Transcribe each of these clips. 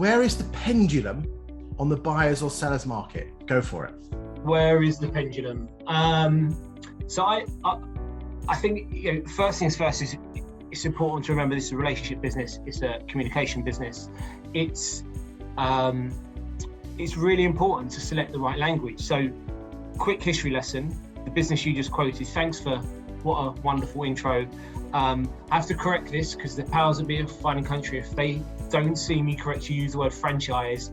where is the pendulum on the buyers or sellers market? Go for it. Where is the pendulum? So I think, first things first is it's important to remember this is a relationship business. It's a communication business. It's really important to select the right language. So, quick history lesson. The business you just quoted. Thanks for what a wonderful intro. I have to correct this because the powers that be of Fine and Country, if they don't see me correct you use the word franchise,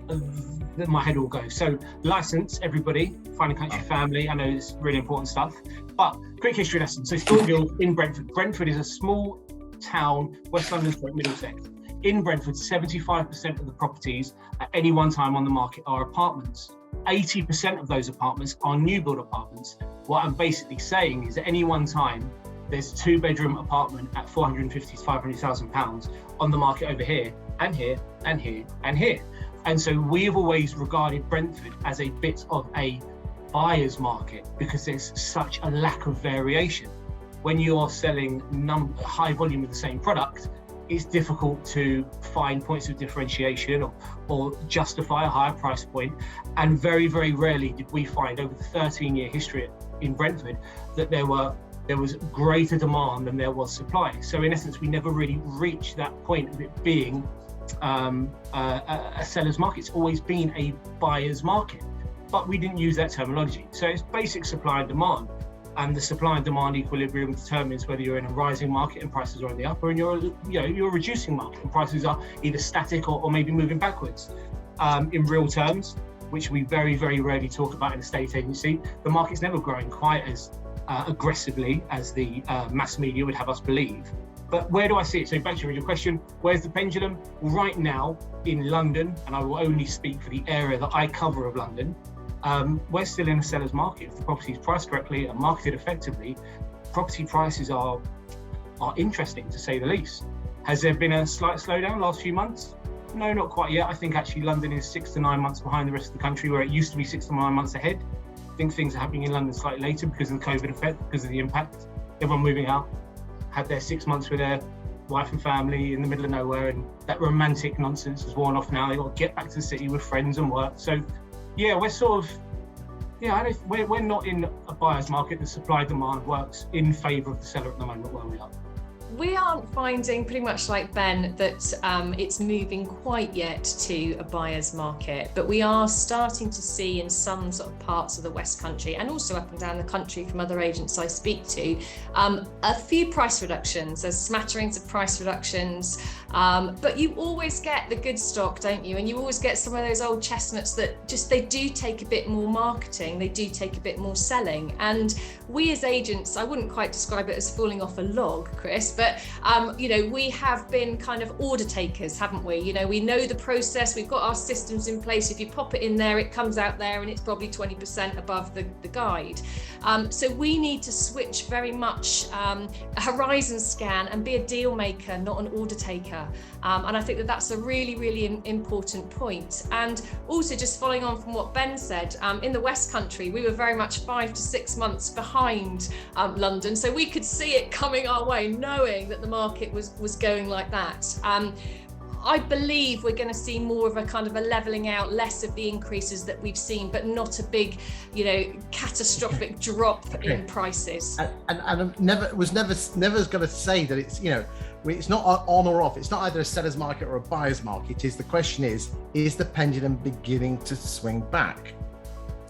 then my head will go. So license, everybody, Fine and Country family. I know it's really important stuff. But quick history lesson. So Thornhill in Brentford. Brentford is a small town, West London, Middlesex. In Brentford, 75% of the properties at any one time on the market are apartments. 80% of those apartments are new build apartments. What I'm basically saying is at any one time, there's a 2-bedroom apartment at £450,000 to £500,000 on the market over here, and here, and here, and here. And so we have always regarded Brentford as a bit of a buyer's market because there's such a lack of variation. When you are selling high volume of the same product, it's difficult to find points of differentiation or justify a higher price point. And very, very rarely did we find over the 13-year history in Brentford that there was greater demand than there was supply. So in essence, we never really reached that point of it being a seller's market. It's always been a buyer's market, but we didn't use that terminology. So it's basic supply and demand. And the supply and demand equilibrium determines whether you're in a rising market and prices are on the up, or you're a reducing market and prices are either static or maybe moving backwards. In real terms, which we very, very rarely talk about in a estate agency, the market's never growing quite as aggressively as the mass media would have us believe. But where do I see it? So back to your question, where's the pendulum? Well, right now in London, and I will only speak for the area that I cover of London, we're still in a seller's market. If the property is priced correctly and marketed effectively, property prices are interesting to say the least. Has there been a slight slowdown last few months? No, not quite yet. I think actually London is 6 to 9 months behind the rest of the country, where it used to be 6 to 9 months ahead. I think things are happening in London slightly later because of the COVID effect, because of the impact. Everyone moving out, had their 6 months with their wife and family in the middle of nowhere, and that romantic nonsense has worn off now. They've got to get back to the city with friends and work. So yeah, we're sort of, we're not in a buyer's market. The supply demand works in favour of the seller at the moment where we are. We aren't finding, pretty much like Ben, that it's moving quite yet to a buyer's market, but we are starting to see in some sort of parts of the West Country and also up and down the country from other agents I speak to, a few price reductions. There's smatterings of price reductions, but you always get the good stock, don't you? And you always get some of those old chestnuts that they do take a bit more marketing, they do take a bit more selling. And we as agents, I wouldn't quite describe it as falling off a log, Chris, but we have been kind of order takers, haven't we? We know the process, we've got our systems in place. If you pop it in there, it comes out there and it's probably 20% above the guide. So we need to switch very much a horizon scan and be a deal maker, not an order taker. And I think that that's a really, really important point. And also just following on from what Ben said, in the West Country, we were very much 5 to 6 months behind London. So we could see it coming our way, knowing that the market was going like that. I believe we're going to see more of a kind of a levelling out, less of the increases that we've seen, but not a big, catastrophic drop in prices. And I never going to say that it's, it's not on or off. It's not either a seller's market or a buyer's market. The question is the pendulum beginning to swing back?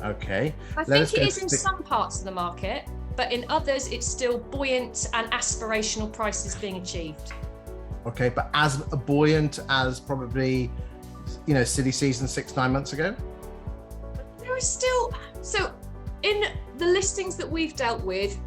Okay. I think it is in some parts of the market, but in others, it's still buoyant and aspirational prices being achieved. Okay, but as buoyant as probably, silly season 6-9 months ago? There is still, so in the listings that we've dealt with,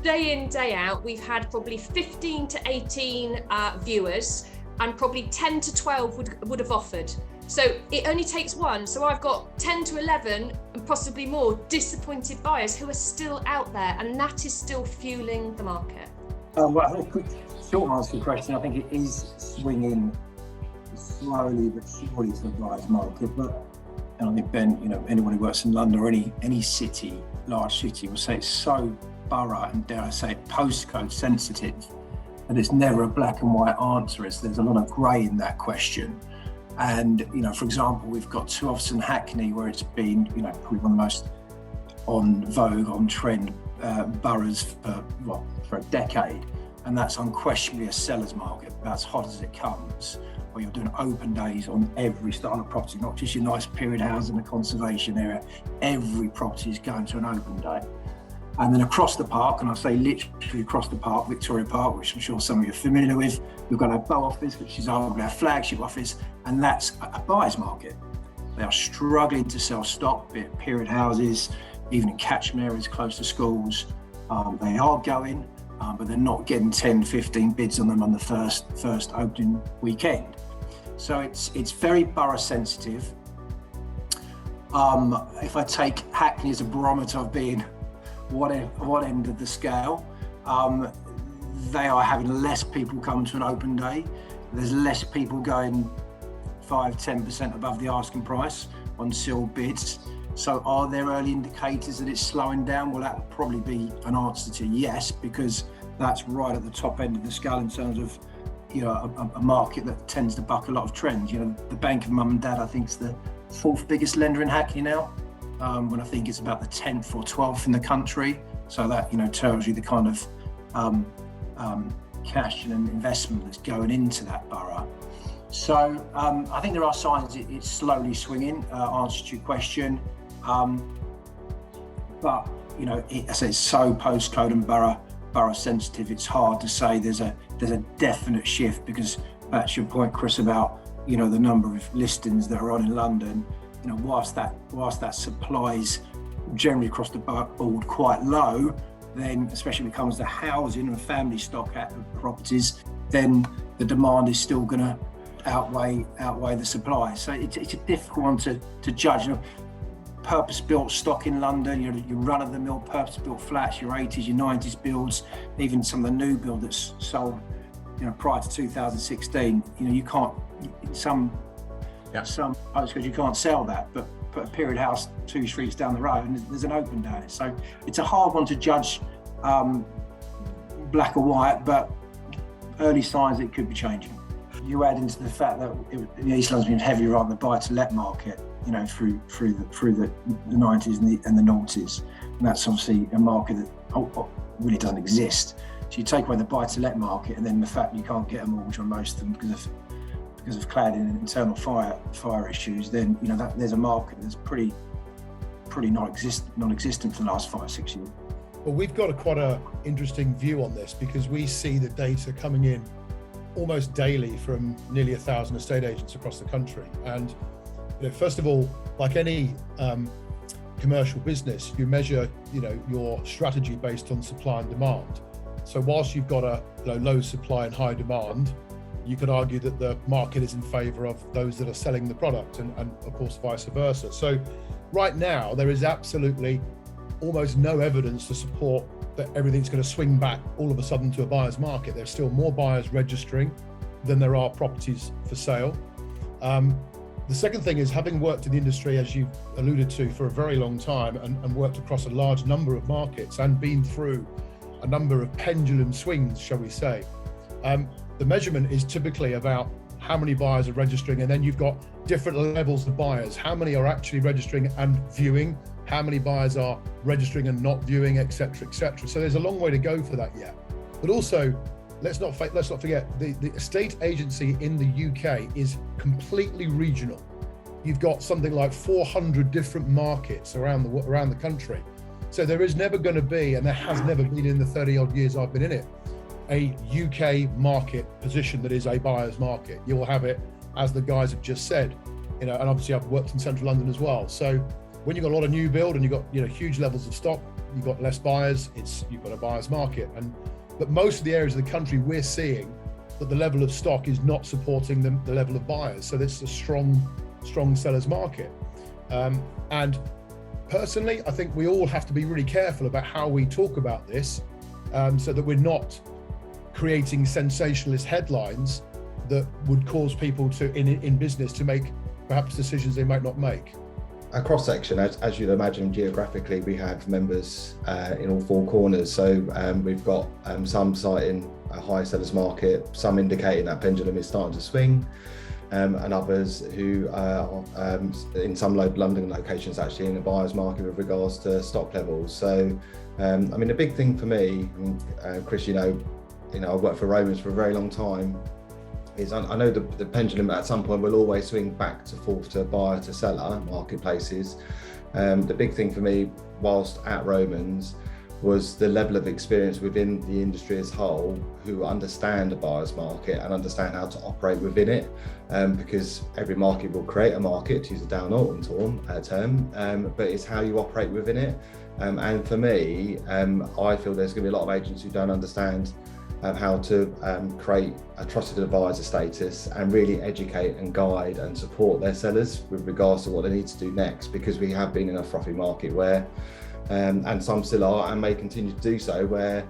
day in, day out, we've had probably 15 to 18 viewers, and probably 10 to 12 would have offered. So it only takes one. So I've got 10 to 11 and possibly more disappointed buyers who are still out there, and that is still fueling the market. Well, quick short answer to the question. I think it is swinging slowly but surely to the buyer's market. But and I think Ben, anyone who works in London or any city, large city, will say it's so borough and dare I say postcode sensitive that it's never a black and white answer. There's a lot of grey in that question. And, for example, we've got two offices in Hackney where it's been, probably one of the most on vogue, on trend boroughs for a decade. And that's unquestionably a seller's market. That's hot as it comes, where you're doing open days on every style of property, not just your nice period house in the conservation area. Every property is going to an open day. And then across the park, and I say literally across the park, Victoria Park, which I'm sure some of you are familiar with, we've got our Bow office, which is our flagship office, and that's a buyer's market. They are struggling to sell stock, be it period houses, even in catchment areas close to schools. They are going, but they're not getting 10, 15 bids on them on the first opening weekend. So it's very borough sensitive. If I take Hackney as a barometer of being what end of the scale, they are having less people come to an open day. There's less people going 5-10% above the asking price on sealed bids. So are there early indicators that it's slowing down? Well, that would probably be an answer to yes, because that's right at the top end of the scale in terms of a market that tends to buck a lot of trends. The Bank of Mum and Dad, I think, is the fourth biggest lender in Hackney now, when I think it's about the 10th or 12th in the country. So that tells you the kind of cash and investment that's going into that borough. So I think there are signs it's slowly swinging. Answer to your question, but it's so postcode and borough sensitive. It's hard to say there's a definite shift, because that's your point, Chris, about the number of listings that are on in London. Whilst that supply's generally across the board quite low, then especially when it comes to housing and family stock properties, then the demand is still going to outweigh the supply. So it's a difficult one to judge. Purpose-built stock in London, your run-of-the-mill purpose-built flats, your 80s, your 90s builds, even some of the new build that's sold, prior to 2016. You can't some postcodes you can't sell that, but put a period house 2 streets down the road and there's an open day. So it's a hard one to judge black or white, but early signs it could be changing. You add into the fact that East London's been heavier on the buy-to-let market, through the 90s and the noughties, and that's obviously a market that really doesn't exist. So you take away the buy-to-let market, and then the fact you can't get a mortgage on most of them because of cladding and internal fire issues, then that there's a market that's pretty non-existent for the last 5-6 years. Well, we've got quite an interesting view on this, because we see the data coming in almost daily from nearly 1,000 estate agents across the country. And first of all, like any commercial business, you measure your strategy based on supply and demand. So whilst you've got a low supply and high demand, you could argue that the market is in favour of those that are selling the product, and of course vice versa. So right now there is absolutely almost no evidence to support that everything's going to swing back all of a sudden to a buyer's market. There's still more buyers registering than there are properties for sale. The second thing is, having worked in the industry, as you've alluded to, for a very long time, and worked across a large number of markets and been through a number of pendulum swings, shall we say, the measurement is typically about how many buyers are registering, and then you've got different levels of buyers. How many are actually registering and viewing? How many buyers are registering and not viewing, etc., etc. So there's a long way to go for that yet. But also, let's not forget, the estate agency in the UK is completely regional. You've got something like 400 different markets around the country. So there is never going to be, and there has never been in the 30 odd years I've been in it, a UK market position that is a buyer's market. You'll have it, as the guys have just said, and obviously I've worked in central London as well. So when you've got a lot of new build and you've got huge levels of stock, you've got less buyers, you've got a buyer's market. But most of the areas of the country, we're seeing that the level of stock is not supporting the level of buyers. So this is a strong seller's market. And personally, I think we all have to be really careful about how we talk about this, so that we're not creating sensationalist headlines that would cause people in business to make perhaps decisions they might not make. A cross-section, as you'd imagine, geographically, we have members in all four corners. So we've got some citing a high seller's market, some indicating that pendulum is starting to swing. and others who are in some London locations actually in the buyer's market with regards to stock levels. So, I mean, the big thing for me, Chris, you know, I've worked for Romans for a very long time, is I know the pendulum at some point will always swing back to forth to buyer to seller marketplaces. The big thing for me whilst at Romans was the level of experience within the industry as a whole, who understand the buyer's market and understand how to operate within it, because every market will create a market, to use a Dow Norton term, but it's how you operate within it. And for me, I feel there's going to be a lot of agents who don't understand how to create a trusted advisor status and really educate and guide and support their sellers with regards to what they need to do next, because we have been in a frothy market where, and some still are and may continue to do so, where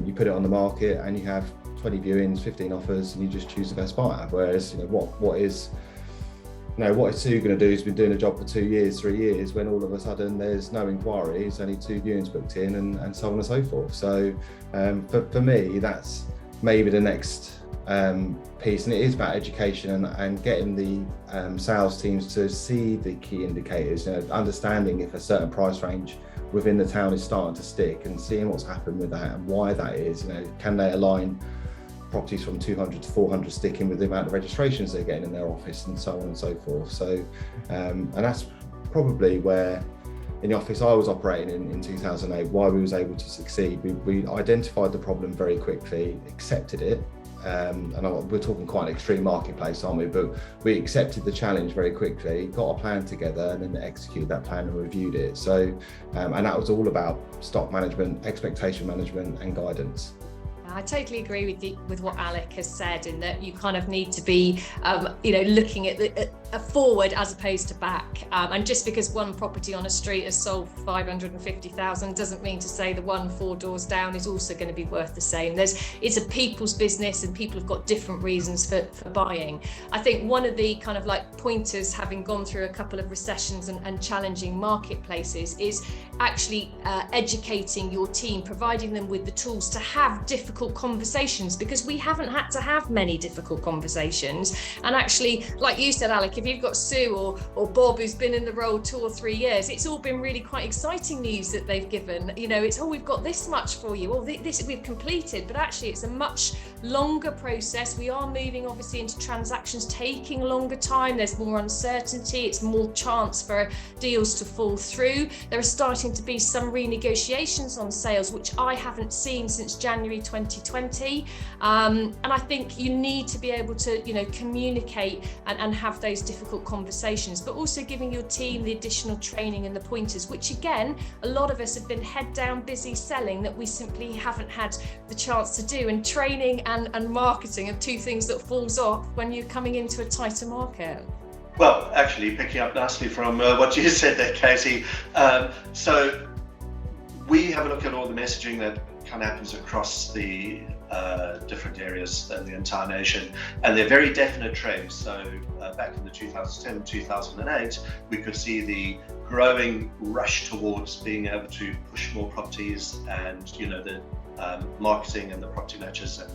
you put it on the market and you have 20 viewings, 15 offers, and you just choose the best buyer. Whereas, you know, what is Sue going to do? He's been doing a job for 2 years, 3 years, when all of a sudden there's no inquiries, only 2 viewings booked in, and so on and so forth. So for me, that's maybe the next piece, and it is about education and getting the sales teams to see the key indicators, you know, understanding if a certain price range within the town is starting to stick, and seeing what's happened with that and why that is. You know, can they align properties from 200 to 400 sticking with the amount of registrations they're getting in their office, and so on and so forth. So, and that's probably where, in the office I was operating in 2008, why we was able to succeed. We identified the problem very quickly, accepted it, and we're talking quite an extreme marketplace, aren't we? But we accepted the challenge very quickly, got a plan together, and then executed that plan and reviewed it. So, and that was all about stock management, expectation management, and guidance. I totally agree with what Alec has said, in that you kind of need to be, looking at forward as opposed to back. And just because one property on a street has sold for 550,000 doesn't mean to say the one 4 doors down is also going to be worth the same. It's a people's business, and people have got different reasons for buying. I think one of the kind of like pointers, having gone through a couple of recessions and challenging marketplaces, is actually educating your team, providing them with the tools to have difficult conversations, because we haven't had to have many difficult conversations. And actually, like you said, Alec, if you've got Sue or Bob who's been in the role 2 or 3 years, it's all been really quite exciting news that they've given. You know, it's, oh, we've got this much for you, or this we've completed. But actually, it's a much longer process. We are moving obviously into transactions taking longer time. There's more uncertainty. It's more chance for deals to fall through. There are starting to be some renegotiations on sales, which I haven't seen since January 2020. And I think you need to be able to, you know, communicate and have those difficult conversations, but also giving your team the additional training and the pointers, which again, a lot of us have been head down busy selling, that we simply haven't had the chance to do. And training and marketing are 2 things that falls off when you're coming into a tighter market. Well, actually, picking up nicely from what you said there, Katie. So we have a look at all the messaging that kind of happens across the different areas in the entire nation, and they're very definite trends. So back in the 2010, 2008, we could see the growing rush towards being able to push more properties, and, you know, the marketing and the property matches and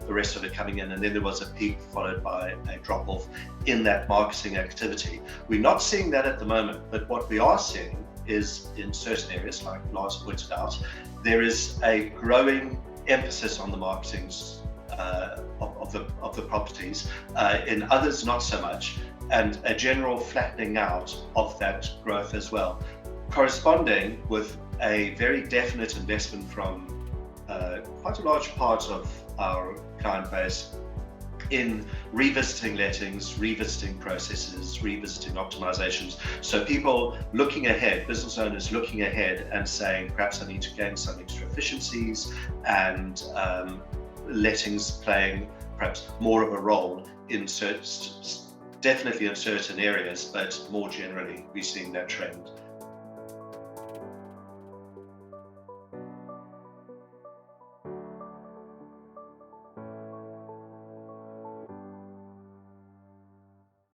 the rest of it coming in, and then there was a peak followed by a drop off in that marketing activity. We're not seeing that at the moment, but what we are seeing is, in certain areas, like Lars pointed out, there is a growing emphasis on the marketing of the properties. In others, not so much, and a general flattening out of that growth as well, corresponding with a very definite investment from quite a large part of our client base in revisiting lettings, revisiting processes, revisiting optimizations. So people looking ahead, business owners looking ahead and saying, perhaps I need to gain some extra efficiencies, and lettings playing perhaps more of a role definitely in certain areas, but more generally we're seeing that trend